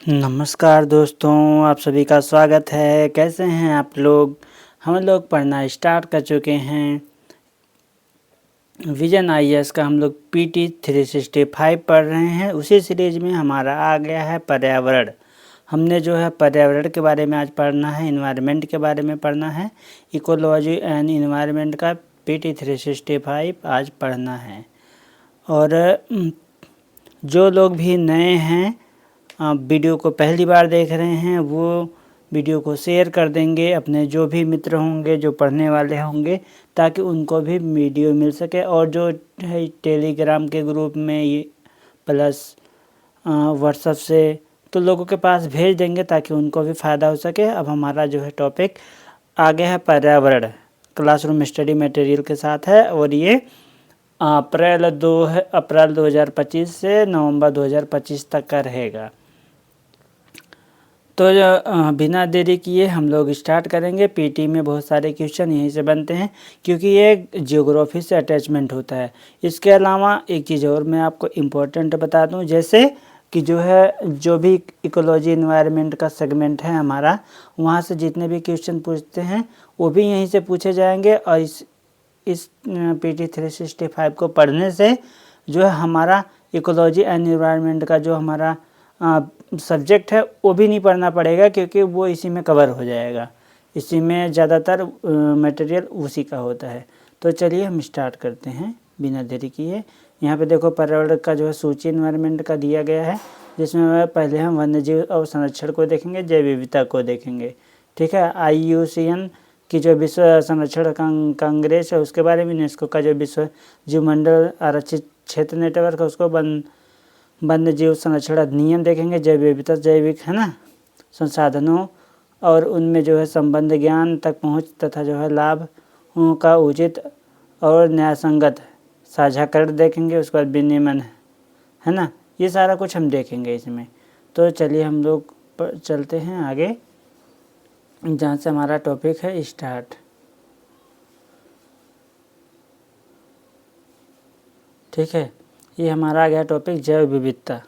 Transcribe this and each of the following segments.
नमस्कार दोस्तों, आप सभी का स्वागत है। कैसे हैं आप लोग? हम लोग पढ़ना स्टार्ट कर चुके हैं। विजन आईएएस का हम लोग पीटी 365 पढ़ रहे हैं। उसी सीरीज में हमारा आ गया है पर्यावरण। हमने जो है पर्यावरण के बारे में आज पढ़ना है, इन्वायरमेंट के बारे में पढ़ना है। इकोलॉजी एंड इन्वायरमेंट का पीटी 365 आज पढ़ना है। और जो लोग भी नए हैं, आप वीडियो को पहली बार देख रहे हैं, वो वीडियो को शेयर कर देंगे अपने जो भी मित्र होंगे, जो पढ़ने वाले होंगे, ताकि उनको भी वीडियो मिल सके। और जो है टेलीग्राम के ग्रुप में ये प्लस व्हाट्सएप से तो लोगों के पास भेज देंगे ताकि उनको भी फ़ायदा हो सके। अब हमारा जो है टॉपिक आगे है पर्यावरण, क्लासरूम स्टडी मटेरियल के साथ है। और ये अप्रैल 2025 से नवंबर 2025 तक का रहेगा। तो बिना देरी किए हम लोग स्टार्ट करेंगे। पीटी में बहुत सारे क्वेश्चन यहीं से बनते हैं क्योंकि ये ज्योग्राफी से अटैचमेंट होता है। इसके अलावा एक चीज़ और मैं आपको इम्पोर्टेंट बता दूं, जैसे कि जो भी इकोलॉजी इन्वायरमेंट का सेगमेंट है हमारा, वहाँ से जितने भी क्वेश्चन पूछते हैं वो भी यहीं से पूछे जाएंगे। और इस पीटी 365 को पढ़ने से जो है हमारा इकोलॉजी एंड इन्वायरमेंट का जो हमारा सब्जेक्ट है वो भी नहीं पढ़ना पड़ेगा, क्योंकि वो इसी में कवर हो जाएगा। इसी में ज़्यादातर मटेरियल उसी का होता है। तो चलिए हम स्टार्ट करते हैं बिना देरी किए। यहाँ पे देखो पर्यावरण का जो है सूची इन्वायरमेंट का दिया गया है, जिसमें पहले हम वन्यजीव और संरक्षण को देखेंगे, जैव विविधता को देखेंगे। ठीक है, IUCN की जो विश्व संरक्षण कांग्रेस है उसके बारे में, यूनेस्को का जो विश्व जीवमंडल आरक्षित क्षेत्र नेटवर्क है उसको, वन्य जीव संरक्षण अधिनियम देखेंगे, जैव विविधता, जैविक है ना संसाधनों और उनमें जो है संबंध, ज्ञान तक पहुंच तथा जो है लाभ का उचित और न्यायसंगत साझाकरण देखेंगे। उसके बाद विनियमन है ना, ये सारा कुछ हम देखेंगे इसमें। तो चलिए हम लोग चलते हैं आगे, जहाँ से हमारा टॉपिक है स्टार्ट। ठीक है, ये हमारा आ गया टॉपिक जैव विविधता।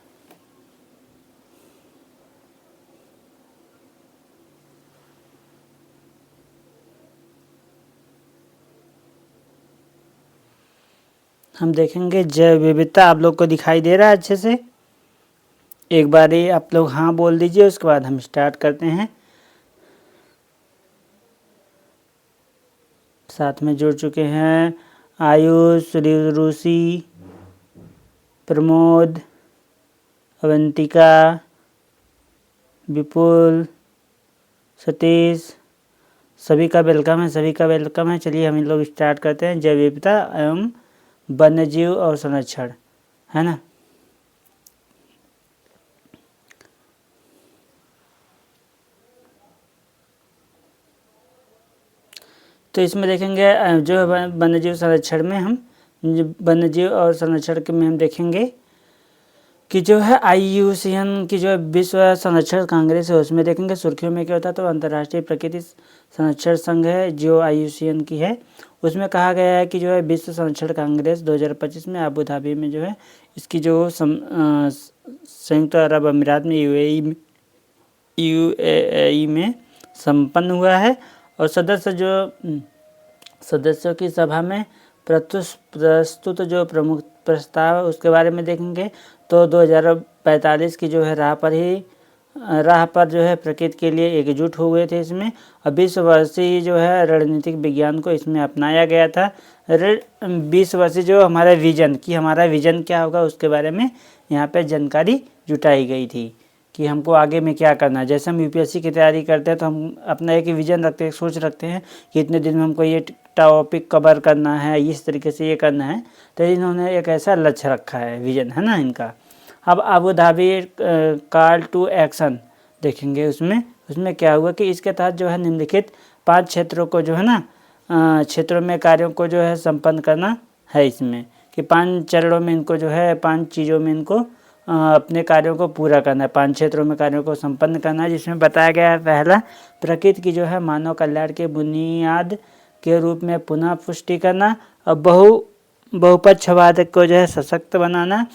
हम देखेंगे जैव विविधता। आप लोग को दिखाई दे रहा है अच्छे से? एक बार ही आप लोग हाँ बोल दीजिए, उसके बाद हम स्टार्ट करते हैं। साथ में जुड़ चुके हैं आयुष, रूसी, प्रमोद, अवंतिका, विपुल, सतीश, सभी का वेलकम है, सभी का वेलकम है। चलिए हम लोग स्टार्ट करते हैं जैव विविधता एवं वन्यजीव और संरक्षण, है ना। तो इसमें देखेंगे जो है वन्यजीव संरक्षण में हम वन्यजीव और संरक्षण के में हम देखेंगे कि जो है IUCN की जो विश्व संरक्षण कांग्रेस है उसमें देखेंगे। सुर्खियों में क्या होता है, तो अंतर्राष्ट्रीय प्रकृति संरक्षण संघ है जो IUCN की है, उसमें कहा गया है कि जो है विश्व संरक्षण कांग्रेस 2025 में अबू धाबी में जो है इसकी जो संयुक्त अरब अमीरात में UAE में संपन्न हुआ है। और सदस्यों की सभा में प्रस्तुत जो प्रमुख प्रस्ताव है उसके बारे में देखेंगे। तो 2045 की जो है राह पर जो है प्रकृति के लिए एकजुट हो गए थे इसमें। और 20 वर्षीय जो है रणनीतिक विज्ञान को इसमें अपनाया गया था। 20 वर्षीय जो हमारा विजन क्या होगा उसके बारे में यहाँ पे जानकारी जुटाई गई थी कि हमको आगे में क्या करना है। जैसे हम UPSC की तैयारी करते हैं तो हम अपना एक विजन रखते हैं, सोच रखते हैं कि इतने दिन में हमको ये टॉपिक कवर करना है, इस तरीके से ये करना है। तो इन्होंने एक ऐसा लक्ष्य रखा है, विजन है ना इनका। अब Abu Dhabi call to action देखेंगे। उसमें क्या हुआ कि इसके तहत जो है निम्नलिखित 5 क्षेत्रों को जो है ना क्षेत्रों में कार्यों को जो है संपन्न करना है। इसमें कि 5 चरणों में इनको जो है 5 चीज़ों में इनको अपने कार्यों को पूरा करना है, 5 क्षेत्रों में कार्यों को संपन्न करना है। जिसमें बताया गया है पहला, प्रकृति की जो है मानव कल्याण के बुनियाद के रूप में पुनः पुष्टि करना और बहुपक्षवाद को जो है सशक्त बनाना,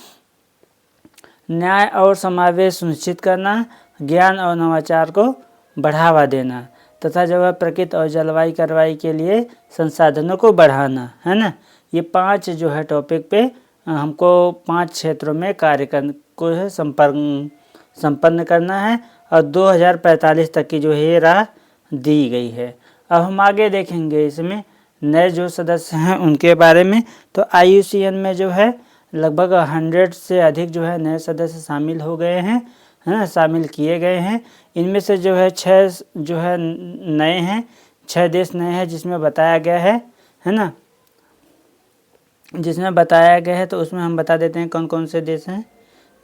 न्याय और समावेश सुनिश्चित करना, ज्ञान और नवाचार को बढ़ावा देना तथा जो है प्रकृति और जलवायु कार्रवाई के लिए संसाधनों को बढ़ाना, है ना। ये 5 जो है टॉपिक पे हमको 5 क्षेत्रों में कार्य को है संपन्न करना है और 2045 तक की जो है राह दी गई है। अब हम आगे देखेंगे इसमें नए जो सदस्य हैं उनके बारे में। तो IUCN में जो है लगभग 100 से अधिक जो है नए सदस्य शामिल हो गए हैं, है ना, शामिल किए गए हैं। इनमें से जो है 6 जो है नए हैं, 6 देश नए हैं जिसमें बताया गया है ना, जिसमें बताया गया है। तो उसमें हम बता देते हैं कौन कौन से देश हैं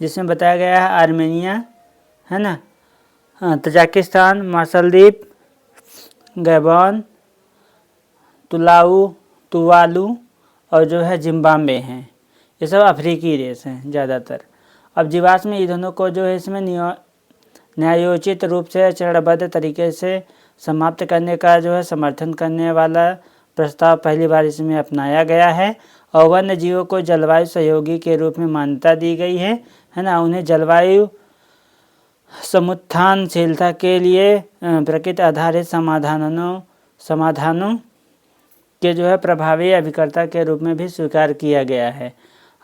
जिसमें बताया गया है। आर्मेनिया, है ना, तजाकिस्तान, मालदीव, गैबोन, तुवालू और जो है जिम्बाब्वे हैं। ये सब अफ्रीकी देश हैं ज़्यादातर। अब जीवाश्म ईंधनों को जो है इसमें न्यायोचित रूप से चरणबद्ध तरीके से समाप्त करने का जो है समर्थन करने वाला प्रस्ताव पहली बार इसमें अपनाया गया है। और वन्य जीवों को जलवायु सहयोगी के रूप में मान्यता दी गई है ना। उन्हें जलवायु समुत्थानशीलता के लिए प्रकृति आधारित समाधानों के जो है प्रभावी अभिकर्ता के रूप में भी स्वीकार किया गया है।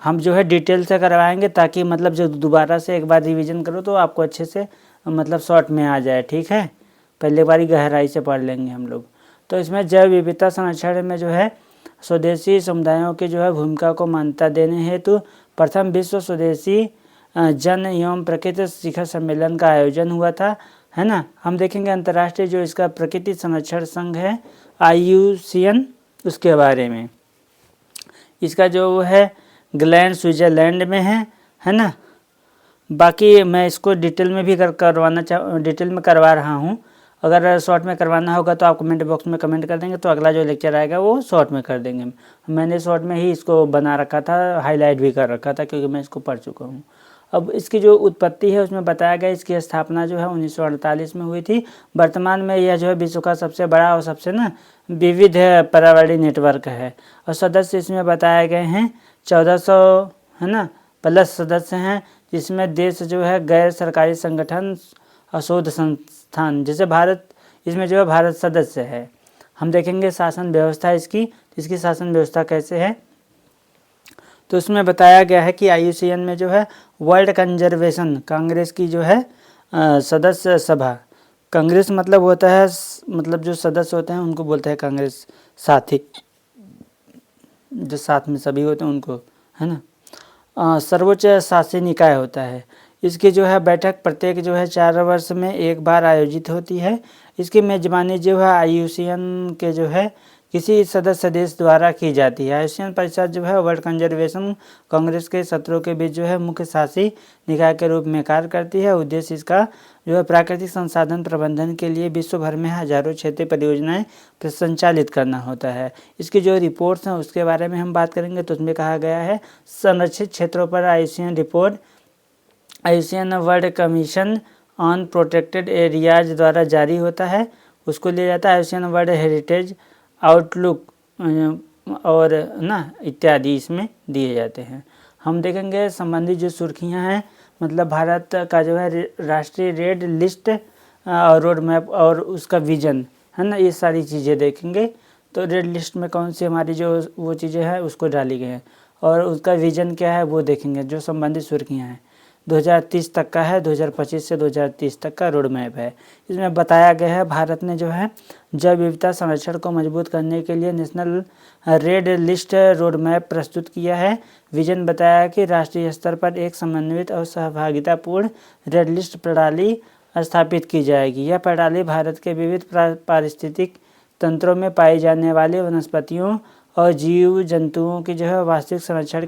हम जो है डिटेल से करवाएंगे ताकि मतलब जो दोबारा से एक बार रिवीजन करो तो आपको अच्छे से मतलब शॉर्ट में आ जाए, ठीक है। पहले बार ही गहराई से पढ़ लेंगे हम लोग। तो इसमें जैव विविधता संरक्षण में जो है स्वदेशी समुदायों की जो है भूमिका को मान्यता देने हेतु प्रथम विश्व स्वदेशी जन एवं प्रकृति शिखर सम्मेलन का आयोजन हुआ था, है ना। हम देखेंगे अंतर्राष्ट्रीय जो इसका प्रकृति संरक्षण संघ है IUCN, उसके बारे में। इसका जो है ग्लैंड स्विट्जरलैंड में है ना। बाकी मैं इसको डिटेल में भी डिटेल में करवा रहा हूँ। अगर शॉर्ट में करवाना होगा तो आप कमेंट बॉक्स में कमेंट कर देंगे, तो अगला जो लेक्चर आएगा वो शॉर्ट में कर देंगे। मैंने शॉर्ट में ही इसको बना रखा था, हाईलाइट भी कर रखा था क्योंकि मैं इसको पढ़ चुका हूँ। अब इसकी जो उत्पत्ति है उसमें बताया गया इसकी स्थापना जो है 1948 में हुई थी। वर्तमान में यह जो है विश्व का सबसे बड़ा और सबसे ना विविध पर्यावरणीय नेटवर्क है। और सदस्य इसमें बताए गए हैं 1400, है ना, प्लस सदस्य हैं, जिसमें देश जो है गैर सरकारी संगठन और शोध संस्थान, जैसे भारत, इसमें जो है भारत सदस्य है। हम देखेंगे शासन व्यवस्था इसकी शासन व्यवस्था कैसे है। तो उसमें बताया गया है कि IUCN में जो है वर्ल्ड कंजर्वेशन कांग्रेस की जो है सदस्य सभा, कांग्रेस मतलब होता है मतलब जो सदस्य होते हैं उनको बोलते हैं कांग्रेस, साथी जो साथ में सभी होते हैं उनको, है ना। सर्वोच्च शासी निकाय होता है। इसकी जो है बैठक प्रत्येक जो है 4 वर्ष में एक बार आयोजित होती है। इसकी मेजबानी जो है IUCN के जो है किसी सदस्य देश द्वारा की जाती है। IUCN परिषद जो है वर्ल्ड कंजर्वेशन कांग्रेस के सत्रों के बीच जो है मुख्य शासी निकाय के रूप में कार्य करती है। उद्देश्य इसका जो है प्राकृतिक संसाधन प्रबंधन के लिए विश्व भर में हजारों क्षेत्रीय परियोजनाएं संचालित करना होता है। इसकी जो रिपोर्ट्स हैं उसके बारे में हम बात करेंगे। तो उसमें कहा गया है संरक्षित क्षेत्रों पर IUCN report IUCN world commission on protected areas द्वारा जारी होता है, उसको लिया जाता है। IUCN वर्ल्ड हेरिटेज आउटलुक और ना इत्यादि इसमें दिए जाते हैं। हम देखेंगे संबंधित जो सुर्खियां हैं, मतलब भारत का जो है राष्ट्रीय रेड लिस्ट और रोड मैप और उसका विजन, है ना, ये सारी चीज़ें देखेंगे। तो रेड लिस्ट में कौन सी हमारी जो वो चीज़ें हैं उसको डाली गई हैं और उसका विजन क्या है वो देखेंगे। जो संबंधित सुर्खियाँ हैं 2030 तक का है, 2025 से 2030 तक का रोड मैप है। इसमें बताया गया है भारत ने जो है जैव विविधता संरक्षण को मजबूत करने के लिए national red list road map प्रस्तुत किया है। विजन बताया कि राष्ट्रीय स्तर पर एक समन्वित और सहभागितापूर्ण रेड लिस्ट प्रणाली स्थापित की जाएगी। यह प्रणाली भारत के विविध पारिस्थितिक तंत्रों में पाई जाने वाली वनस्पतियों और जीव जंतुओं की जो है वास्तविक संरक्षण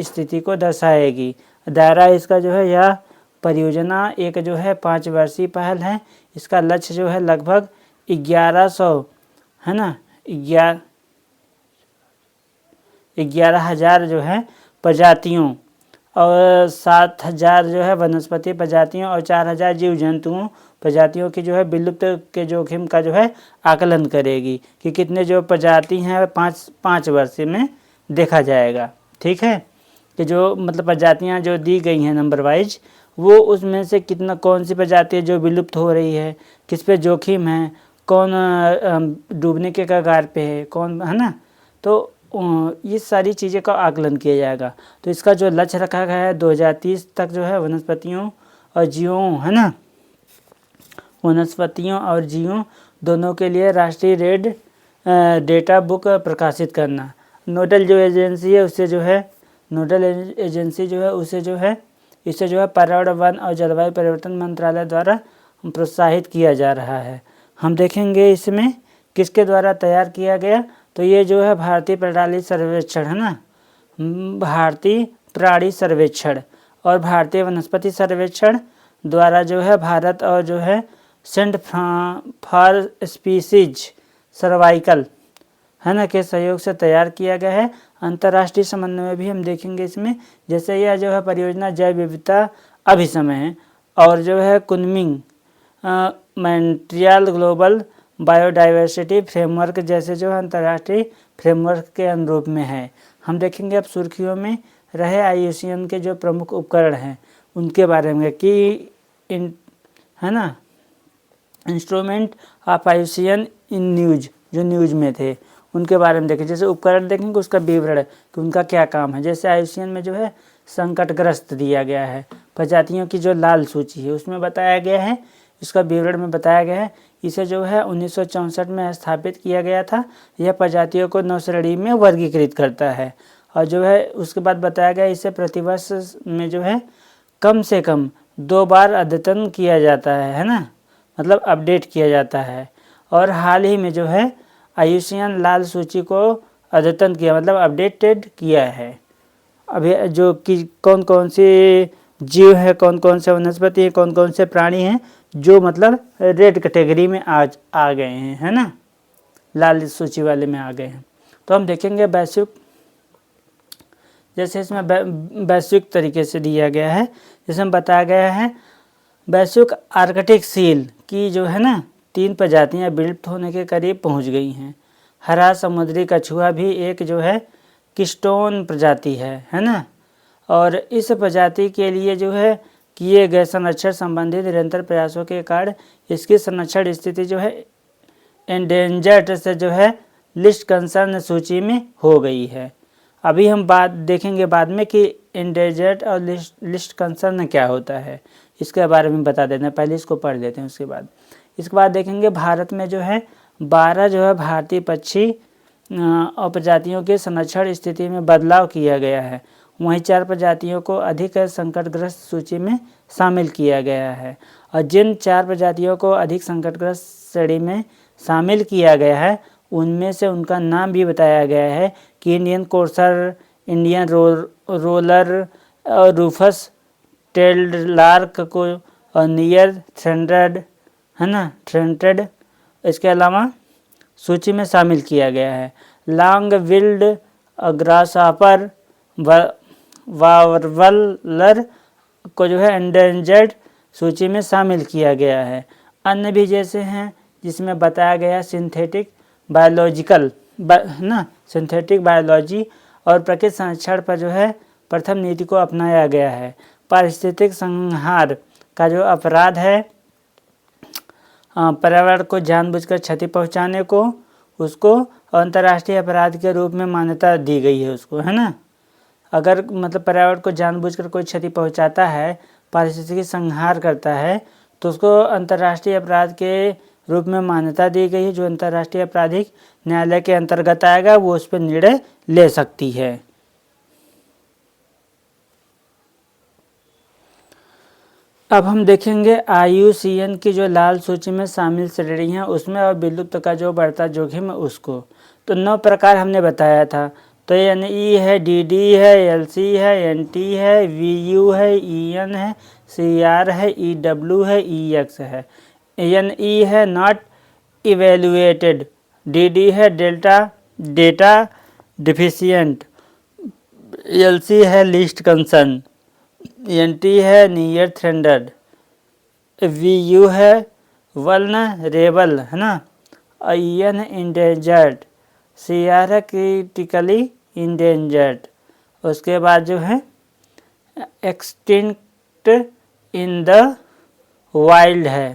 स्थिति को दर्शाएगी। दायरा इसका जो है यह परियोजना एक जो है 5 वर्षीय पहल है। इसका लक्ष्य जो है लगभग 1100, है ना, 11,000 जो है प्रजातियों और 7,000 जो है वनस्पति प्रजातियों और 4,000 जीव जंतुओं प्रजातियों की जो है विलुप्त के जोखिम का जो है आकलन करेगी कि कितने जो प्रजाति हैं 5 वर्ष में देखा जाएगा, ठीक है। कि जो मतलब प्रजातियाँ जो दी गई हैं नंबर वाइज, वो उसमें से कितना कौन सी प्रजाति है जो विलुप्त हो रही है, किस पे जोखिम है, कौन डूबने के कगार पे है, कौन, है ना। तो ये सारी चीज़ें का आकलन किया जाएगा। तो इसका जो लक्ष्य रखा गया है 2030 तक जो है वनस्पतियों और जीवों, है ना, वनस्पतियों और जीवों दोनों के लिए राष्ट्रीय रेड डेटा बुक प्रकाशित करना। नोडल जो एजेंसी है उससे जो है, नोडल एजेंसी जो है उसे जो है, इसे जो है पर्यावरण वन और जलवायु परिवर्तन मंत्रालय द्वारा प्रोत्साहित किया जा रहा है। हम देखेंगे इसमें किसके द्वारा तैयार किया गया, तो ये जो है भारतीय प्रणाली सर्वेक्षण, है ना, भारतीय प्राणी सर्वेक्षण और भारतीय वनस्पति सर्वेक्षण द्वारा जो है भारत और जो है सेंटर फॉर स्पीसीज सर्वाइकल, है ना, के सहयोग से तैयार किया गया है। अंतर्राष्ट्रीय समन्वय भी हम देखेंगे इसमें, जैसे यह जो है परियोजना जैव विविधता अभिसमय है और जो है Kunming Montreal global biodiversity framework जैसे जो अंतर्राष्ट्रीय फ्रेमवर्क के अनुरूप में है। हम देखेंगे अब सुर्खियों में रहे IUCN के जो प्रमुख उपकरण हैं उनके बारे में कि है ना, instrument of IUCN in news, जो न्यूज़ में थे उनके बारे में देखें। जैसे उपकरण देखेंगे उसका विवरण कि उनका क्या काम है। जैसे IUCN में जो है संकटग्रस्त दिया गया है, प्रजातियों की जो लाल सूची है उसमें बताया गया है, इसका विवरण में बताया गया है। इसे जो है 1964 में स्थापित किया गया था। यह प्रजातियों को 9 श्रेणी में वर्गीकृत करता है और जो है उसके बाद बताया गया इसे प्रतिवर्ष में जो है कम से कम 2 बार अद्यतन किया जाता है ना, मतलब अपडेट किया जाता है। और हाल ही में जो है IUCN लाल सूची को अद्यतन किया, मतलब अपडेटेड किया है। अभी जो कि कौन कौन से जीव है, कौन कौन से वनस्पति है, कौन कौन से प्राणी हैं जो मतलब रेड कैटेगरी में आज आ गए हैं, है ना, लाल सूची वाले में आ गए हैं। तो हम देखेंगे वैश्विक, जैसे इसमें वैश्विक तरीके से दिया गया है, जिसमें बताया गया है वैश्विक आर्कटिक सील की जो है ना 3 प्रजातियां विलुप्त होने के करीब पहुंच गई हैं। हरा समुद्री कछुआ भी एक जो है किस्टोन प्रजाति है ना, और इस प्रजाति के लिए जो है किए गए संरक्षण संबंधी निरंतर प्रयासों के कारण इसकी संरक्षण स्थिति जो है एंडेंजर्ड से जो है लिस्ट कंसर्न सूची में हो गई है। अभी हम बात देखेंगे बाद में कि एंडेंजर्ड और लिस्ट कंसर्न क्या होता है, इसके बारे में बता देते हैं। पहले इसको पढ़ लेते हैं, इसके बाद देखेंगे भारत में जो है 12 जो है भारतीय पक्षी और प्रजातियों के संरक्षण स्थिति में बदलाव किया गया है। वहीं 4 प्रजातियों को अधिक संकटग्रस्त सूची में शामिल किया गया है। और जिन 4 प्रजातियों को अधिक संकटग्रस्त श्रेणी में शामिल किया गया है उनमें से उनका नाम भी बताया गया है कि इंडियन कोर्सर, इंडियन रोलर और रूफस टेल्ड लार्क को और नियर थ्रेंटेड, है ना, थ्रेंटेड इसके अलावा सूची में शामिल किया गया है। लॉन्ग विल्ड ग्रासहॉपर वार्बलर को जो है एंडेंजर्ड सूची में शामिल किया गया है। अन्य भी जैसे हैं जिसमें बताया गया सिंथेटिक बायोलॉजिकल ना, सिंथेटिक बायोलॉजी और प्रकृति संरक्षण पर जो है प्रथम नीति को अपनाया गया है। पारिस्थितिक संहार का जो अपराध है, पर्यावरण को जानबूझकर क्षति पहुंचाने को, उसको अंतर्राष्ट्रीय अपराध के रूप में मान्यता दी गई है उसको, है ना। अगर मतलब पर्यावरण को जानबूझकर कोई क्षति पहुंचाता है, पारिस्थितिक संहार करता है, तो उसको अंतर्राष्ट्रीय अपराध के रूप में मान्यता दी गई है। जो अंतर्राष्ट्रीय आपराधिक न्यायालय के अंतर्गत आएगा वो उस पर निर्णय ले सकती है। अब हम देखेंगे IUCN की जो लाल सूची में शामिल श्रेणी हैं उसमें और विलुप्त का जो बढ़ता जोखिम है उसको। तो 9 प्रकार हमने बताया था। तो NE है, DD है, LC है, NT है, VU है, EN है, CR है, EW है, EX है। NE है नॉट इवेल्युएटेड, DD है डेटा डिफिशियंट, LC है लीस्ट कंसर्न, NT है नियर थ्रेंडर्ड, VU है वल्नरेबल, है ना, EN है इंडेंजर्ड, CR है क्रिटिकली इंडेंजर्ड उसके बाद जो है एक्सटिंक्ट इन द वाइल्ड है,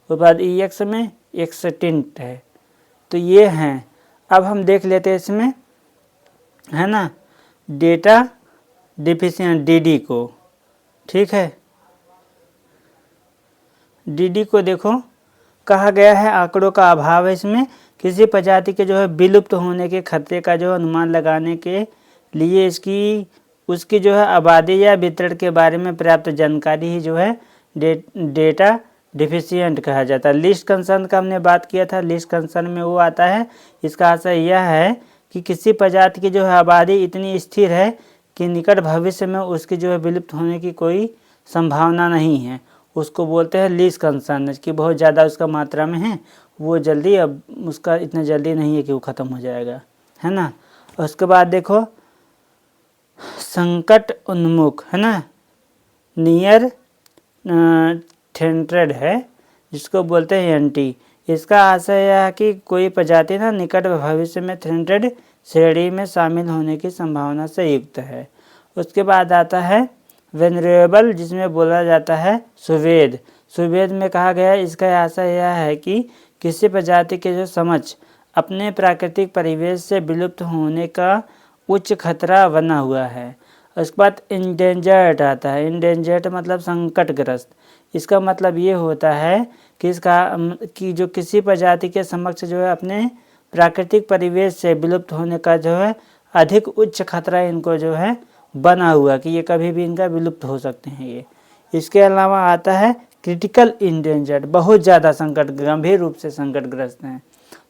उसके बाद EX में एक्सटिंक्ट है। तो ये हैं। अब हम देख लेते हैं इसमें, है ना, डेटा डिफिशिएंट DD को। ठीक है, DD को देखो, कहा गया है आंकड़ों का अभाव है इसमें। किसी प्रजाति के जो है विलुप्त होने के खतरे का जो अनुमान लगाने के लिए उसकी जो है आबादी या वितरण के बारे में पर्याप्त जानकारी ही जो है डेटा डिफिशिएंट कहा जाता है। लिस्ट कंसर्न का हमने बात किया था, लिस्ट कंसर्न में वो आता है। इसका आशय यह है कि किसी प्रजाति की जो है आबादी इतनी स्थिर है कि निकट भविष्य में उसकी जो है विलुप्त होने की कोई संभावना नहीं है, उसको बोलते हैं लिस्ट कंसर्न, कि बहुत ज़्यादा उसका मात्रा में है, वो जल्दी अब उसका इतना जल्दी नहीं है कि वो ख़त्म हो जाएगा, है ना। उसके बाद देखो संकट उन्मुख, है ना, नियर थ्रेटेड है, जिसको बोलते हैं NT। इसका आशय यह है कि कोई प्रजाति ना निकट भविष्य में थ्रेटेड श्रेणी में शामिल होने की संभावना से युक्त है। उसके बाद आता है वेनरेबल, जिसमें बोला जाता है सुवेद। सुवेद में कहा गया है, इसका आशय यह है कि किसी प्रजाति के जो समझ अपने प्राकृतिक परिवेश से विलुप्त होने का उच्च खतरा बना हुआ है। उसके बाद इंडेंजर्ड आता है। इंडेंजर्ड मतलब संकटग्रस्त। इसका मतलब ये होता है कि जो किसी प्रजाति के समक्ष जो है अपने प्राकृतिक परिवेश से विलुप्त होने का जो है अधिक उच्च खतरा इनको जो है बना हुआ, कि ये कभी भी इनका विलुप्त हो सकते हैं ये। इसके अलावा आता है क्रिटिकल इंडेंजर्ड, बहुत ज़्यादा गंभीर रूप से संकटग्रस्त हैं।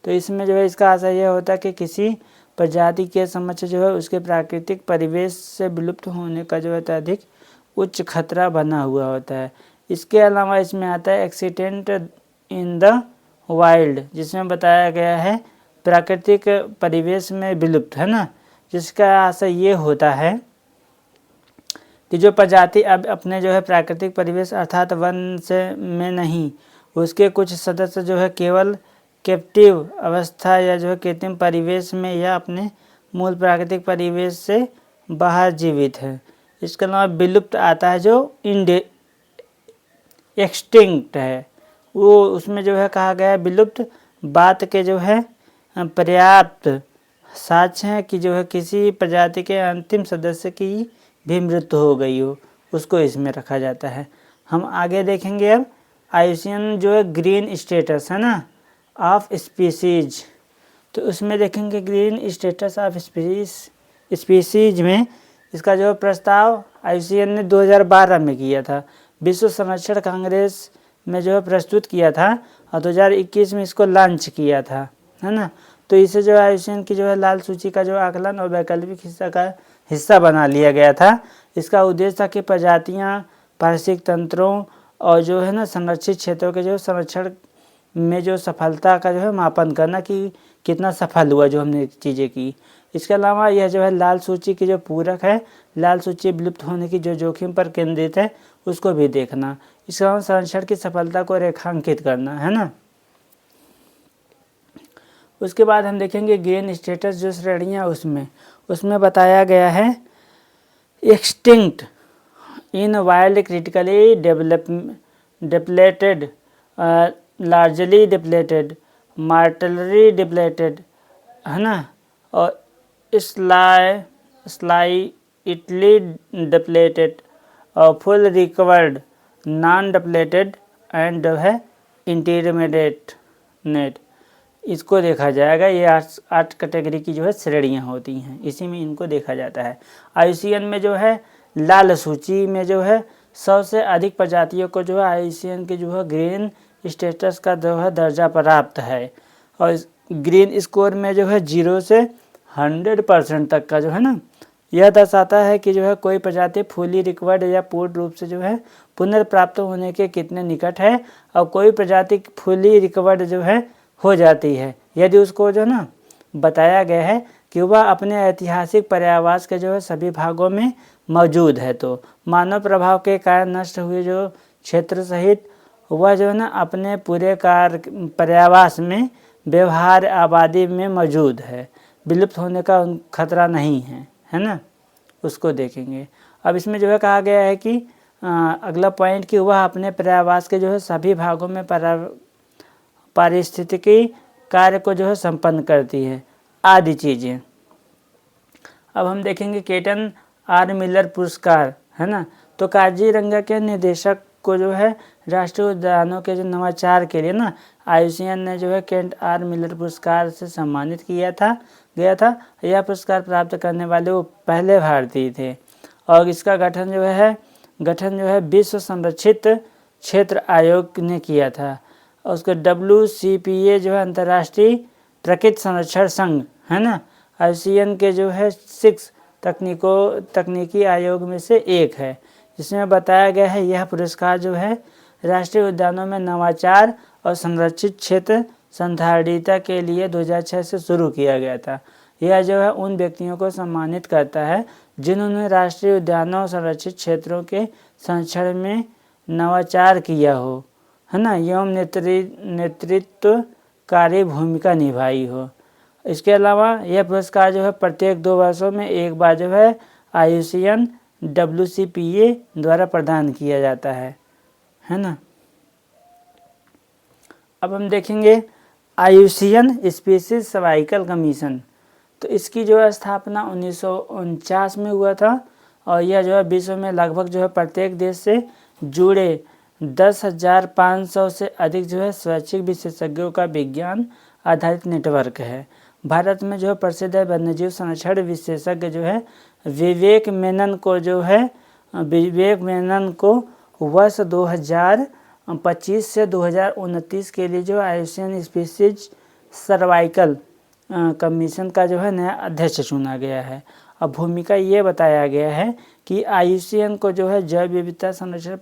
तो इसमें जो है इसका आशय यह होता है कि किसी प्रजाति के समक्ष जो है उसके प्राकृतिक परिवेश से विलुप्त होने का जो है अधिक उच्च खतरा बना हुआ होता है। इसके अलावा इसमें आता है एक्सीडेंट इन द वाइल्ड, जिसमें बताया गया है प्राकृतिक परिवेश में विलुप्त, है ना, जिसका आशय ये होता है कि जो प्रजाति अब अपने जो है प्राकृतिक परिवेश अर्थात वन से में नहीं, उसके कुछ सदस्य जो है केवल कैप्टिव अवस्था या जो है कृत्रिम परिवेश में या अपने मूल प्राकृतिक परिवेश से बाहर जीवित है। इसके अलावा विलुप्त आता है जो एक्सटिंक्ट है, वो उसमें जो है कहा गया है विलुप्त बात के जो है पर्याप्त साक्ष्य हैं कि जो है किसी प्रजाति के अंतिम सदस्य की भी मृत्यु हो गई हो, उसको इसमें रखा जाता है। हम आगे देखेंगे अब IUCN जो है ग्रीन स्टेटस, है ना, ऑफ स्पीसीज। तो उसमें देखेंगे ग्रीन स्टेटस ऑफ स्पीसीज में इसका जो प्रस्ताव IUCN ने 2012 में किया था, विश्व संरक्षण कांग्रेस में जो है प्रस्तुत किया था, और 2021 में इसको लॉन्च किया था, है ना। तो इसे जो IUCN की जो है लाल सूची का जो आकलन और वैकल्पिक हिस्सा बना लिया गया था। इसका उद्देश्य था कि प्रजातियां, पारिस्थितिक तंत्रों और जो है ना संरक्षित क्षेत्रों के जो संरक्षण में जो सफलता का जो है मापन करना कि कितना सफल हुआ जो हमने चीज़ें की। इसके अलावा यह जो है लाल सूची की जो पूरक है, लाल सूची विलुप्त होने की जो जोखिम पर केंद्रित है, उसको भी देखना। इसके अलावा संरक्षण की सफलता को रेखांकित करना, है ना। उसके बाद हम देखेंगे ग्रीन स्टेटस जो श्रेणियाँ उसमें बताया गया है extinct in wild, critically depleted, largely depleted, mortally depleted, है ना, और स्लाइटली डिप्लेटेड और full recovered, non depleted and है इंटरमीडिएट नेट। इसको देखा जाएगा। ये 8 कैटेगरी की जो है श्रेणियाँ होती हैं, इसी में इनको देखा जाता है। IUCN में जो है लाल सूची में जो है 100 से अधिक प्रजातियों को जो है IUCN की जो है ग्रीन स्टेटस का जो है दर्जा प्राप्त है, और ग्रीन स्कोर में जो है 0 से 100% तक का जो है ना, यह दर्शाता है कि जो है कोई प्रजाति फुली रिकवर्ड या पूर्ण रूप से जो है पुनर्प्राप्त होने के कितने निकट है, और कोई प्रजाति फुली रिकवर्ड जो है हो जाती है यदि उसको जो ना बताया गया है कि वह अपने ऐतिहासिक पर्यावास के जो है सभी भागों में मौजूद है, तो मानव प्रभाव के कारण नष्ट हुए जो क्षेत्र सहित वह जो है ना अपने पूरे पर्यावास में व्यवहार आबादी में मौजूद है, विलुप्त होने का खतरा नहीं है, है ना। उसको देखेंगे। अब इसमें जो है कहा गया है कि अगला पॉइंट कि वह अपने पर्यावरण के जो है सभी भागों में पारिस्थितिकी कार्य को जो है संपन्न करती है आदि चीज़ें। अब हम देखेंगे केटन आर मिलर पुरस्कार, है ना। तो काजीरंगा के निदेशक को जो है राष्ट्रीय उद्यानों के जो नवाचार के लिए ना IUCN ने जो है केंट आर मिलर पुरस्कार से सम्मानित गया था। यह पुरस्कार प्राप्त करने वाले वो पहले भारतीय थे और इसका गठन जो है विश्व संरक्षित क्षेत्र आयोग ने किया था। और उसके WCPA जो है अंतर्राष्ट्रीय प्रकृति संरक्षण संघ, है ना, IUCN के जो है 6 तकनीकी आयोग में से एक है। जिसमें बताया गया है यह पुरस्कार जो है राष्ट्रीय उद्यानों में नवाचार और संरक्षित क्षेत्र संधारणीयता के लिए 2006 से शुरू किया गया था। यह जो है उन व्यक्तियों को सम्मानित करता है जिन्होंने राष्ट्रीय उद्यानों और संरक्षित क्षेत्रों के संरक्षण में नवाचार किया हो, है ना, एवं नेतृत्वकारी भूमिका निभाई हो। इसके अलावा यह पुरस्कार जो है प्रत्येक 2 वर्षों में एक बार जो है IUCN WCPA द्वारा प्रदान किया जाता है ना। अब हम देखेंगे IUCN स्पीसीज सर्वाइकल कमीशन। तो इसकी जो है स्थापना 1949 में हुआ था और यह जो है विश्व में लगभग जो है प्रत्येक देश से जुड़े 10,500 से अधिक जो है स्वैच्छिक विशेषज्ञों का विज्ञान आधारित नेटवर्क है। भारत में जो है प्रसिद्ध है वन्यजीव संरक्षण विशेषज्ञ जो है विवेक मेनन को वर्ष 2025 से 2029 के लिए जो IUCN स्पीसीज सर्वाइकल कमीशन का जो है नया अध्यक्ष चुना गया है। अब भूमिका ये बताया गया है कि IUCN को जो है जैव विविधता संरक्षण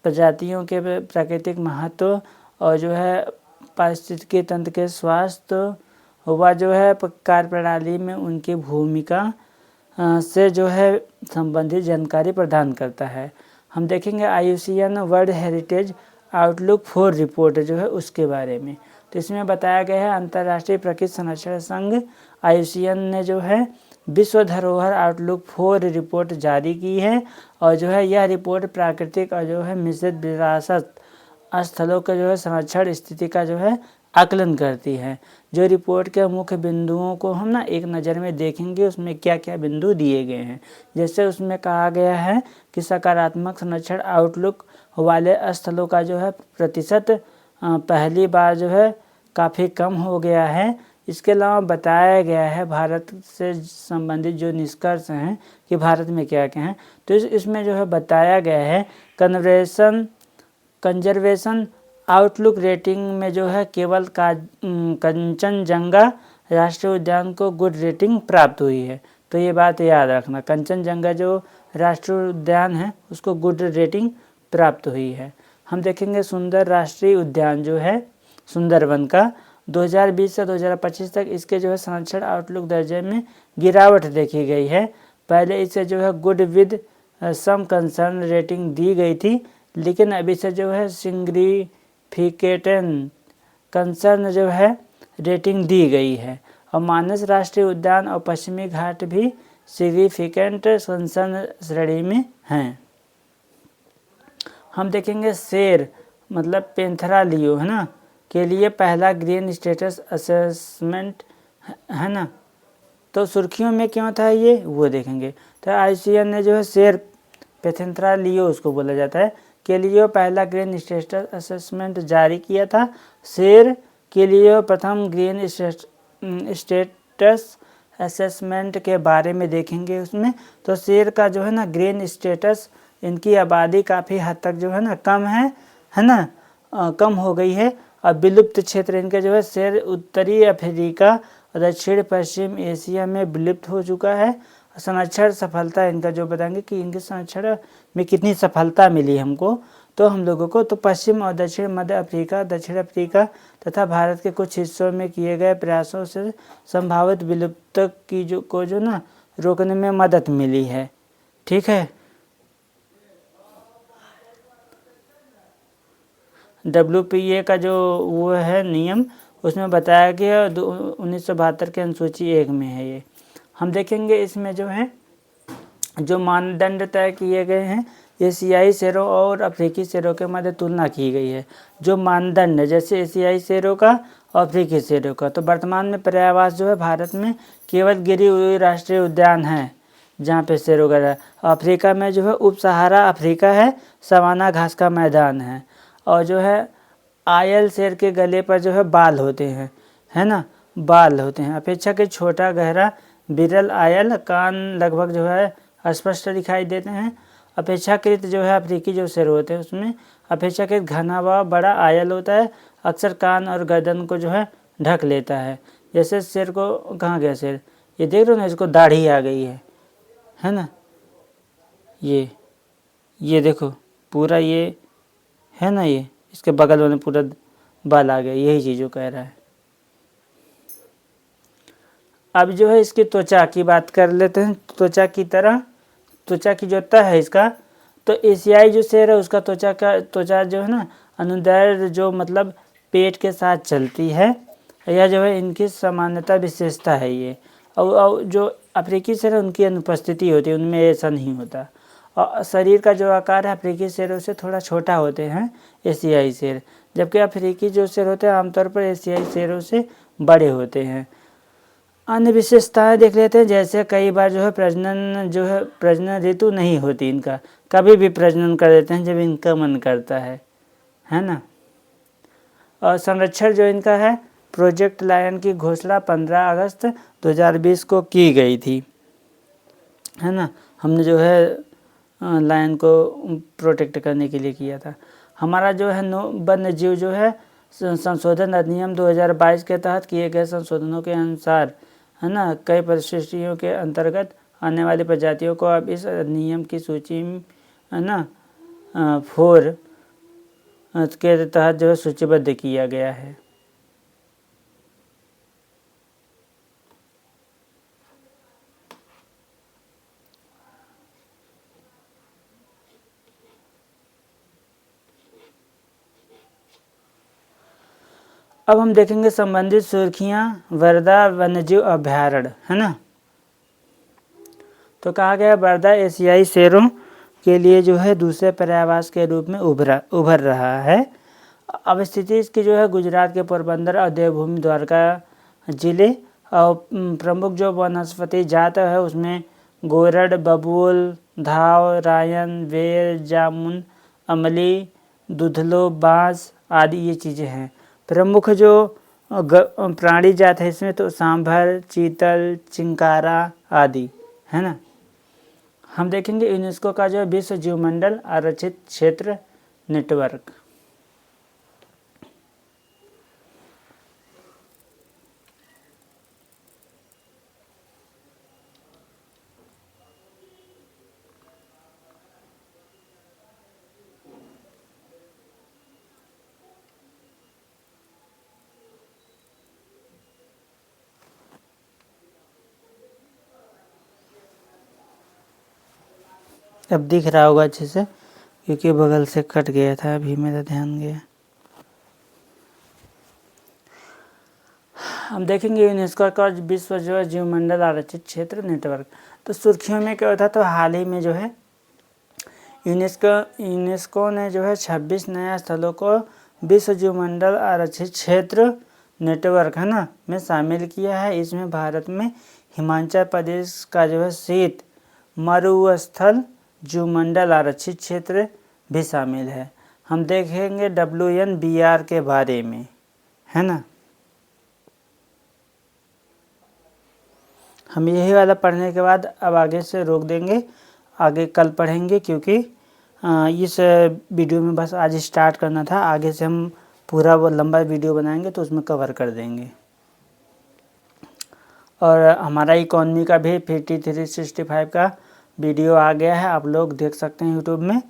प्रजातियों के प्राकृतिक महत्व और जो है पारिस्थितिकी तंत्र के स्वास्थ्य व जो है कार्यप्रणाली में उनकी भूमिका से जो है संबंधित जानकारी प्रदान करता है। हम देखेंगे IUCN world heritage outlook 4 report जो है उसके बारे में। तो इसमें बताया गया है अंतर्राष्ट्रीय प्रकृति संरक्षण संघ IUCN ने जो है विश्व धरोहर आउटलुक 4 रिपोर्ट जारी की है और जो है यह रिपोर्ट प्राकृतिक और जो है मिश्रित विरासत स्थलों के जो है संरक्षण स्थिति का जो है आकलन करती है। जो रिपोर्ट के मुख्य बिंदुओं को हम ना एक नज़र में देखेंगे उसमें क्या क्या बिंदु दिए गए हैं। जैसे उसमें कहा गया है कि सकारात्मक संरक्षण आउटलुक वाले स्थलों का जो है प्रतिशत पहली बार जो है काफ़ी कम हो गया है। इसके अलावा बताया गया है भारत से संबंधित जो निष्कर्ष हैं कि भारत में क्या क्या हैं। तो इसमें जो है बताया गया है कंजर्वेशन आउटलुक रेटिंग में जो है केवल कंचनजंगा राष्ट्रीय उद्यान को गुड रेटिंग प्राप्त हुई है। तो ये बात याद रखना, कंचनजंगा जो राष्ट्रीय उद्यान है उसको गुड रेटिंग प्राप्त हुई है। हम देखेंगे सुंदर राष्ट्रीय उद्यान जो है सुंदरवन का 2020 से 2025 तक इसके जो है संरक्षण आउटलुक दर्जे में गिरावट देखी गई है। पहले इसे जो है good with some concern rating दी गई थी, लेकिन अभी से जो है सिग्निफिकेंट कंसर्न जो है रेटिंग दी गई है। और मानस राष्ट्रीय उद्यान और पश्चिमी घाट भी सिग्निफिकेंट कंसर्न श्रेणी में हैं। हम देखेंगे शेर मतलब पेंथरा लियो, है ना, के लिए पहला ग्रीन स्टेटस असेसमेंट, है ना। तो सुर्खियों में क्यों था ये वो देखेंगे। तो IUCN ने जो है शेर पेंथरा लियो उसको बोला जाता है के लिए पहला ग्रीन स्टेटस असेसमेंट जारी किया था। शेर के लिए प्रथम ग्रीन स्टेटस असेसमेंट के बारे में देखेंगे उसमें। तो शेर का जो है ना ग्रीन स्टेटस, इनकी आबादी काफ़ी हद तक जो है ना कम है ना, कम हो गई है। और विलुप्त क्षेत्र इनके जो है शेर उत्तरी अफ्रीका और दक्षिण पश्चिम एशिया में विलुप्त हो चुका है। संरक्षण सफलता इनका जो बताएंगे कि इनके संरक्षण में कितनी सफलता मिली हमको, तो हम लोगों को तो पश्चिम और दक्षिण मध्य अफ्रीका, दक्षिण अफ्रीका तथा भारत के कुछ हिस्सों में किए गए प्रयासों से संभावित विलुप्त की जो ना रोकने में मदद मिली है। ठीक है। WPA का जो वो है नियम उसमें बताया गया 1972 के अनुसूची 1 में है ये। हम देखेंगे इसमें जो है जो मानदंड तय किए गए हैं एशियाई शेरों और अफ्रीकी शेरों के मध्य तुलना की गई है। जो मानदंड है जैसे एशियाई शेरों का और अफ्रीकी शेरों का, तो वर्तमान में पर्यायवास जो है भारत में केवल गिरी हुई राष्ट्रीय उद्यान है जहाँ पे शेरों का है। अफ्रीका में जो है उप सहारा अफ्रीका है, सवाना घास का मैदान है। और जो है आयल शेर के गले पर जो है बाल होते हैं, है ना, बाल होते हैं। अपेक्षाकृत छोटा गहरा बिरल आयल, कान लगभग जो है स्पष्ट दिखाई देते हैं। अपेक्षाकृत जो है अफ्रीकी जो शेर होते हैं उसमें अपेक्षाकृत घना व बड़ा आयल होता है, अक्सर कान और गर्दन को जो है ढक लेता है। जैसे शेर को, कहाँ गया शेर, ये देख रहे हो ना, इसको दाढ़ी आ गई है ना, ये देखो पूरा ये है ना, ये इसके बगल में पूरा बाल आ गया, यही चीज़ जो कह रहा है। अब जो है इसकी त्वचा की बात कर लेते हैं। त्वचा की जो तह है इसका, तो एशियाई जो शेर है उसका त्वचा जो है ना अनुदैर्ध्य जो मतलब पेट के साथ चलती है, यह जो है इनकी सामान्यता विशेषता है ये। और जो अफ्रीकी शेर है उनकी अनुपस्थिति होती है, उनमें ऐसा नहीं होता। और शरीर का जो आकार है अफ्रीकी शेरों से थोड़ा छोटा होते हैं एशियाई शेर, जबकि अफ्रीकी जो शेर होते हैं आमतौर पर एशियाई शेरों से बड़े होते हैं। अन्य विशेषताएं देख लेते हैं, जैसे कई बार जो है प्रजनन ऋतु नहीं होती इनका, कभी भी प्रजनन कर देते हैं जब इनका मन करता है ना। और संरक्षण जो इनका है, प्रोजेक्ट लायन की घोषणा 15 अगस्त 2020 को की गई थी, है ना। हमने जो है लायन को प्रोटेक्ट करने के लिए किया था। हमारा जो है वन्य जीव जो है संशोधन अधिनियम 2022 के तहत किए गए संशोधनों के अनुसार, है ना, कई परिशिष्टियों के अंतर्गत आने वाली प्रजातियों को अब इस अधिनियम की सूची में, है ना, 4 के तहत जो है सूचीबद्ध किया गया है। अब हम देखेंगे संबंधित सुर्खियां वर्धा वन्यजीव अभयारण्य, है ना। तो कहा गया वर्धा एशियाई शेरों के लिए जो है दूसरे पर्यायवास के रूप में उभर रहा है। अब स्थिति इसकी जो है गुजरात के पोरबंदर और देवभूमि द्वारका जिले, और प्रमुख जो वनस्पति जात है उसमें गोरड, बबूल, धाव, रायन, वेर, जामुन, अमली, दुधलो, बांस आदि ये चीज़ें हैं। प्रमुख जो प्राणी जात है इसमें तो सांभर, चीतल, चिंकारा आदि, है ना। हम देखेंगे यूनेस्को का जो विश्व जीवमंडल आरक्षित क्षेत्र नेटवर्क। अब दिख रहा होगा अच्छे से, क्योंकि बगल से कट गया था, अभी मेरा ध्यान गया। हम देखेंगे यूनेस्को का विश्व जो जीवमंडल आरक्षित क्षेत्र नेटवर्क। तो सुर्खियों में क्या होता, तो हाल ही में जो है यूनेस्को ने जो है 26 नया स्थलों को विश्व जीवमंडल आरक्षित क्षेत्र नेटवर्क, है ना, में शामिल किया है। इसमें भारत में हिमाचल प्रदेश का जो है शीत मरुस्थल जीवमंडल आरक्षित क्षेत्र भी शामिल है। हम देखेंगे WNBR के बारे में, है ना। हम यही वाला पढ़ने के बाद अब आगे से रोक देंगे, आगे कल पढ़ेंगे, क्योंकि इस वीडियो में बस आज स्टार्ट करना था। आगे से हम पूरा वो लंबा वीडियो बनाएंगे तो उसमें कवर कर देंगे। और हमारा इकोनॉमी का भी 5365 का वीडियो आ गया है, आप लोग देख सकते हैं यूट्यूब में।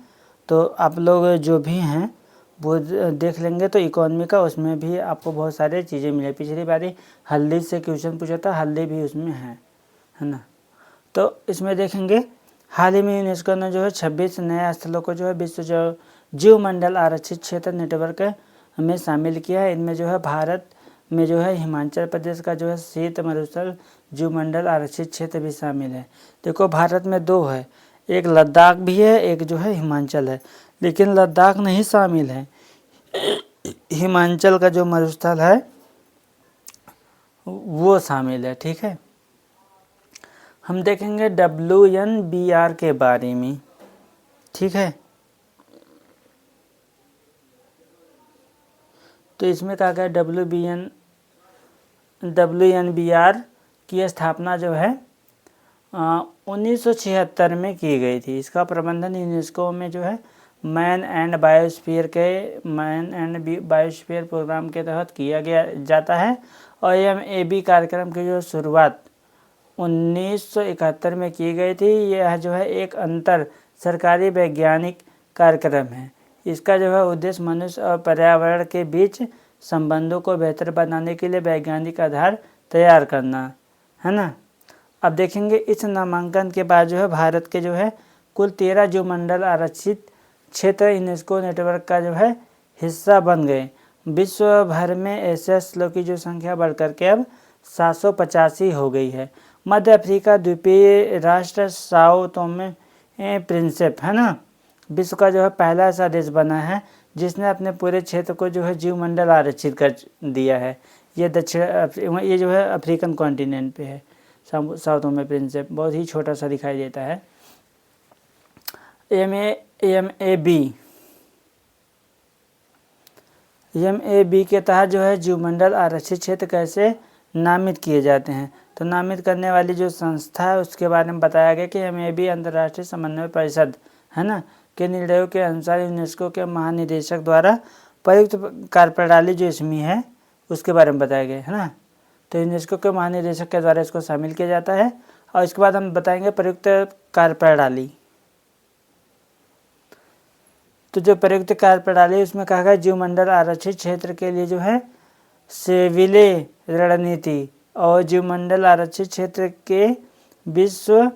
तो आप लोग जो भी हैं वो देख लेंगे तो इकोनॉमी का, उसमें भी आपको बहुत सारे चीज़ें मिले। पिछली बारी हल्दी से क्वेश्चन पूछा था, हल्दी भी उसमें है ना। तो इसमें देखेंगे हाल ही में यूनेस्को ने जो है 26 नए स्थलों को जो है विश्व जीवमंडल आरक्षित क्षेत्र नेटवर्क में शामिल किया है। इनमें जो है भारत में जो है हिमाचल प्रदेश का जो है शीत मरुस्थल जीवमंडल आरक्षित क्षेत्र भी शामिल है। देखो भारत में 2 है, एक लद्दाख भी है, एक जो है हिमाचल है, लेकिन लद्दाख नहीं शामिल है। हिमाचल का जो मरुस्थल है वो शामिल है। ठीक है, हम देखेंगे WNBR के बारे में। ठीक है, तो इसमें कहा गया WNBR की स्थापना जो है 1976 में की गई थी। इसका प्रबंधन यूनेस्को में जो है मैन एंड बायोस्फीयर प्रोग्राम के तहत किया गया जाता है। और MAB कार्यक्रम की जो शुरुआत 1971 में की गई थी। यह जो है एक अंतर सरकारी वैज्ञानिक कार्यक्रम है। इसका जो है उद्देश्य मनुष्य और पर्यावरण के बीच संबंधों को बेहतर बनाने के लिए वैज्ञानिक आधार तैयार करना है ना। अब देखेंगे इस नामांकन के बाद जो है भारत के जो है कुल 13 जीवमंडल आरक्षित क्षेत्र यूनेस्को नेटवर्क का जो है हिस्सा बन गए। विश्व भर में ऐसे स्थलों की जो संख्या बढ़कर के अब 785 हो गई है। मध्य अफ्रीका द्वीपीय राष्ट्र साओ टोमे प्रिंसिप है ना, विश्व का जो है पहला ऐसा देश बना है जिसने अपने पूरे क्षेत्र को जो है जीवमंडल आरक्षित कर दिया है। ये ये जो है अफ्रीकन कॉन्टिनेंट पे है। साओ टोमे प्रिंसिप बहुत ही छोटा सा दिखाई देता है। MAB के तहत जो है जीवमंडल आरक्षित क्षेत्र कैसे नामित किए जाते हैं। तो नामित करने वाली जो संस्था है उसके बारे में बताया गया कि MAB अंतर्राष्ट्रीय समन्वय परिषद है ना के निर्णयों के अनुसार यूनेस्को के महानिदेशक द्वारा प्रयुक्त कार्यप्रणाली जो इसमें है उसके बारे में बताया गया है ना। तो यूनेस्को के महानिदेशक के द्वारा इसको शामिल किया जाता है। और इसके बाद हम बताएंगे प्रयुक्त कार्यप्रणाली। तो जो प्रयुक्त कार्यप्रणाली उसमें कहा गया जीवमंडल आरक्षित क्षेत्र के लिए जो है सेविले रणनीति और जीवमंडल आरक्षित क्षेत्र के विश्व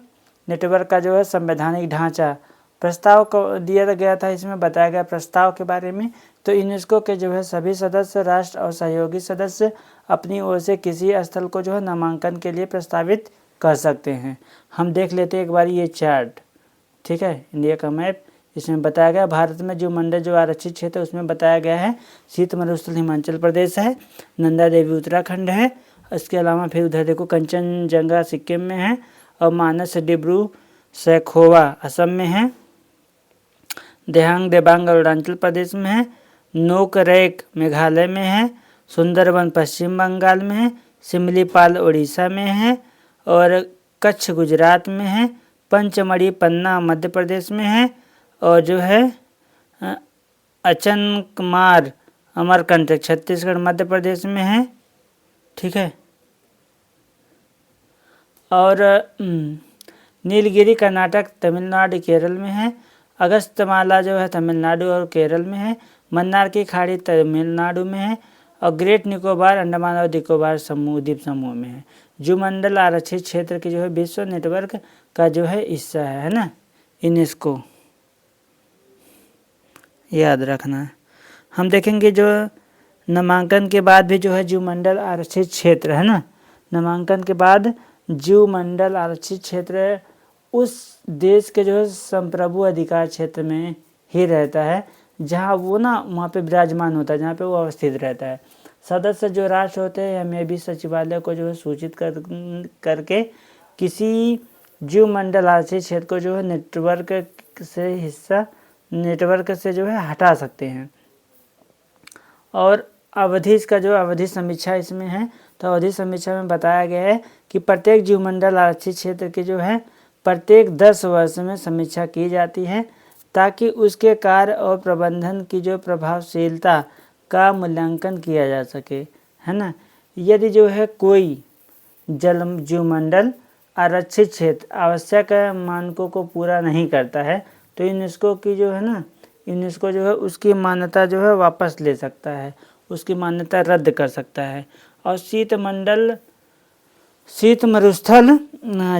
नेटवर्क का जो है संवैधानिक ढांचा प्रस्ताव को दिया गया था। इसमें बताया गया प्रस्ताव के बारे में। तो यूनेस्को के जो है सभी सदस्य राष्ट्र और सहयोगी सदस्य अपनी ओर से किसी स्थल को जो है नामांकन के लिए प्रस्तावित कर सकते हैं। हम देख लेते हैं एक बार ये चार्ट। ठीक है, इंडिया का मैप। इसमें बताया गया भारत में जीवमंडल जो आरक्षित क्षेत्र उसमें बताया गया है शीत मरुस्थल हिमाचल प्रदेश है, नंदा देवी उत्तराखंड है। इसके अलावा फिर उधर देखो कंचनजंगा सिक्किम में है और मानस डिब्रू सैखोवा असम में है, देहांग देबांग अरुणाचल प्रदेश में है, नोकरेक मेघालय में है, सुंदरवन पश्चिम बंगाल में है, सिमलीपाल उड़ीसा में है और कच्छ गुजरात में है, पंचमढ़ी पन्ना मध्य प्रदेश में है और जो है अचनकमार अमरकंटक छत्तीसगढ़ मध्य प्रदेश में है। ठीक है, और नीलगिरी कर्नाटक तमिलनाडु केरल में है, अगस्तमाला जो है तमिलनाडु और केरल में है, मन्नार की खाड़ी तमिलनाडु में है और ग्रेट निकोबार अंडमान और निकोबार द्वीप समूह में है। जीवमंडल आरक्षित क्षेत्र की जो है विश्व नेटवर्क का जो है हिस्सा है ना यूनेस्को, याद रखना है। हम देखेंगे जो नामांकन के बाद भी जो है जीवमंडल आरक्षित क्षेत्र है ना, नामांकन के बाद जीवमंडल आरक्षित क्षेत्र उस देश के जो है संप्रभु अधिकार क्षेत्र में ही रहता है जहाँ वो ना वहाँ पे विराजमान होता है, जहाँ पे वो अवस्थित रहता है। सदस्य जो राष्ट्र होते हैं MAB सचिवालय को जो है सूचित करके किसी जीवमंडल आरक्षित क्षेत्र को जो है नेटवर्क से जो है हटा सकते हैं। और अवधि इसका जो अवधि समीक्षा इसमें है, तो अवधि समीक्षा में बताया गया है कि प्रत्येक जीवमंडल आरक्षित क्षेत्र की जो है प्रत्येक 10 वर्ष में समीक्षा की जाती है ताकि उसके कार्य और प्रबंधन की जो प्रभावशीलता का मूल्यांकन किया जा सके है ना। यदि जो है कोई जीवमंडल आरक्षित क्षेत्र आवश्यक मानकों को पूरा नहीं करता है तो यूनेस्को की जो है ना यूनेस्को जो है उसकी मान्यता जो है वापस ले सकता है, उसकी मान्यता रद्द कर सकता है। और शीत मरुस्थल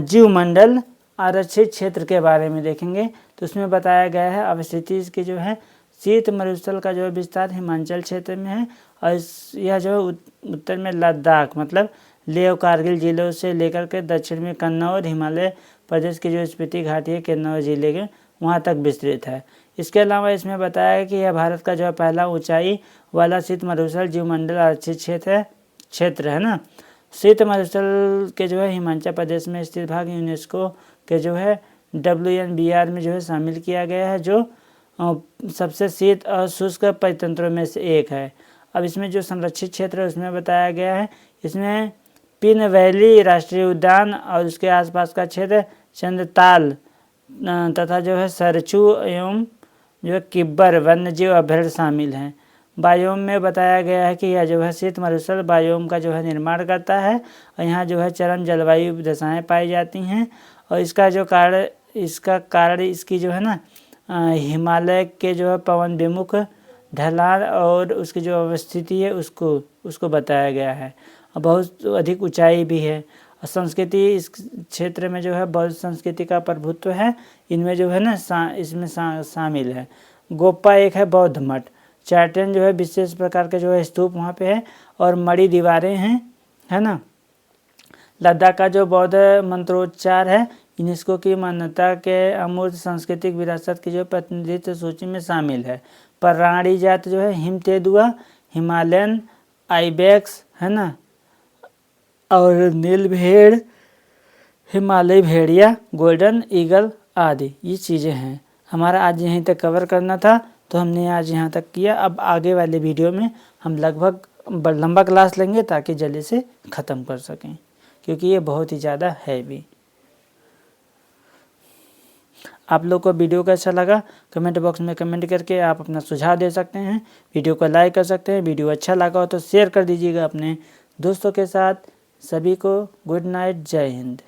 जीवमंडल आरक्षित क्षेत्र के बारे में देखेंगे तो उसमें बताया गया है अवस्थिति इसकी जो है शीत मरुस्थल का जो है विस्तार हिमाचल क्षेत्र में है और यह जो है उत्तर में लद्दाख मतलब लेह और कारगिल जिलों से लेकर के दक्षिण में कन्नौज हिमालय प्रदेश की जो स्पीति घाटी है किन्नौर जिले के वहाँ तक विस्तृत है। इसके अलावा इसमें बताया है कि यह भारत का जो है पहला ऊंचाई वाला शीत मरुस्थल जीवमंडल आरक्षित क्षेत्र है ना। शीत मरुस्थल के जो है हिमाचल प्रदेश में स्थित भाग यूनेस्को के जो है WNBR में जो है शामिल किया गया है, जो सबसे शीत और शुष्क परितंत्रों में से एक है। अब इसमें जो संरक्षित क्षेत्र है उसमें बताया गया है, इसमें पिन वैली राष्ट्रीय उद्यान और उसके आसपास का क्षेत्र चंद्रताल तथा जो है सरचू एवं जो है किब्बर वन्यजीव अभयारण्य शामिल हैं। बायोम में बताया गया है कि यह जो है शीत मरुस्थल बायोम का जो है निर्माण करता है और यहाँ जो है चरम जलवायु दशाएं पाई जाती हैं और इसका कारण इसकी जो है ना हिमालय के जो है पवन विमुख ढलान और उसकी जो अवस्थिति है उसको बताया गया है। बहुत अधिक ऊंचाई भी है और संस्कृति इस क्षेत्र में जो है बौद्ध संस्कृति का प्रभुत्व है, इनमें जो है ना इसमें शामिल है। गोप्पा एक है बौद्ध मठ, चार्टन जो है विशेष प्रकार के जो है स्तूप वहाँ पे है और मड़ी दीवारें हैं, है ना। लद्दाख का जो बौद्ध मंत्रोच्चार है यूनेस्को की मान्यता के अमूर्त सांस्कृतिक विरासत की जो प्रतिनिधित्व सूची में शामिल है। पराड़ी जात जो है हिम तेंदुआ, हिमालयन आइबेक्स है ना और नील भेड़, हिमालय भेड़िया, गोल्डन ईगल आदि ये चीज़ें हैं। हमारा आज यहीं तक कवर करना था तो हमने आज यहाँ तक किया। अब आगे वाले वीडियो में हम लगभग लंबा क्लास लेंगे ताकि जल्दी से ख़त्म कर सकें, क्योंकि ये बहुत ही ज़्यादा हैवी। आप लोग को वीडियो कैसा लगा कमेंट बॉक्स में कमेंट करके आप अपना सुझाव दे सकते हैं। वीडियो को लाइक कर सकते हैं। वीडियो अच्छा लगा हो तो शेयर कर दीजिएगा अपने दोस्तों के साथ। सभी को गुड नाइट, जय हिंद।